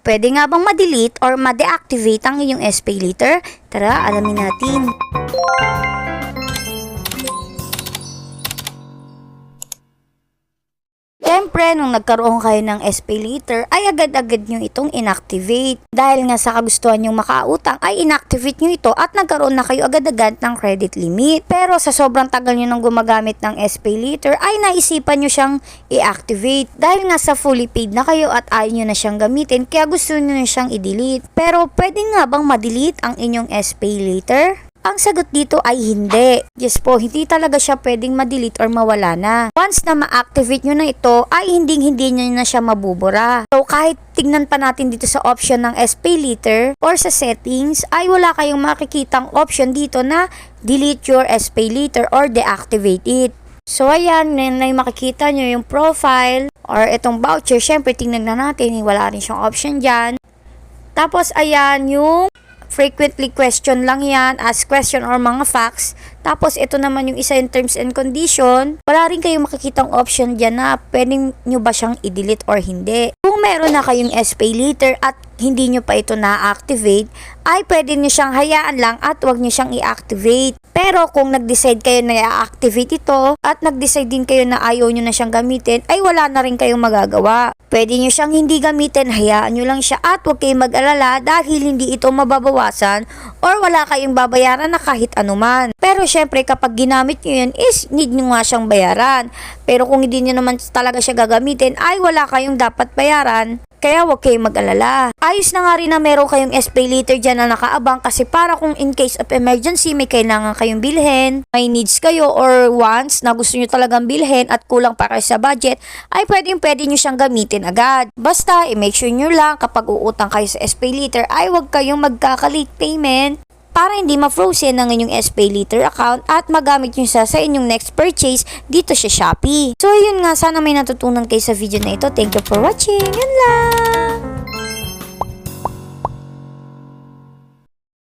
pwede nga bang ma-delete or ma-deactivate ang iyong SPayLater? Tara, alamin natin. Siyempre, nung nagkaroon kayo ng SPayLater, ay agad-agad nyo itong inactivate. Dahil nga sa kagustuhan nyong makautang, ay inactivate nyo ito at nagkaroon na kayo agad-agad ng credit limit. Pero sa sobrang tagal nyo nang gumagamit ng SPayLater, ay naisipan nyo siyang i-activate. Dahil nga sa fully paid na kayo at ayaw nyo na siyang gamitin, kaya gusto nyo na siyang i-delete. Pero pwede nga bang ma-delete ang inyong SPayLater? Ang sagot dito ay hindi. Yes po, hindi talaga siya pwedeng ma-delete or mawala na. Once na ma-activate nyo na ito, ay hindi nyo na siya mabubura. So kahit tignan pa natin dito sa option ng SPayLater or sa settings, ay wala kayong makikitang option dito na delete your SPayLater or deactivate it. So ayan, na yung makikita nyo yung profile or itong voucher. Syempre tingnan na natin, wala rin siyang option dyan. Tapos ayan yung frequently question lang yan, ask question or mga facts. Tapos ito naman yung isa yung terms and condition. Wala rin kayong makikitang option dyan na pwedeng nyo ba siyang i-delete or hindi. Kung meron na kayong SPayLater at hindi nyo pa ito na-activate, ay pwede nyo siyang hayaan lang at wag nyo siyang i-activate. Pero kung nag-decide kayo na i-activate ito at nag-decide din kayo na ayaw nyo na siyang gamitin, ay wala na rin kayong magagawa. Pwede nyo siyang hindi gamitin, hayaan nyo lang siya at huwag kayong mag-alala dahil hindi ito mababawasan or wala kayong babayaran na kahit anuman. Pero syempre kapag ginamit nyo yun is need nyo nga siyang bayaran. Pero kung hindi nyo naman talaga siya gagamitin ay wala kayong dapat bayaran. Kaya huwag kayong mag-alala. Ayos na nga rin na meron kayong SPayLater dyan na nakaabang kasi para kung in case of emergency may kailangan kayong bilhin, may needs kayo or wants na gusto nyo talagang bilhin at kulang pa kayo sa budget, ay pwede nyo siyang gamitin agad. Basta, i-make sure nyo lang kapag uutang kayo sa SPayLater ay huwag kayong magkaka-late payment para hindi ma-frozen ang inyong SPayLater account at magamit nyo sa inyong next purchase dito sa Shopee. So yun nga, sana may natutunan kayo sa video na ito. Thank you for watching. Yun lang!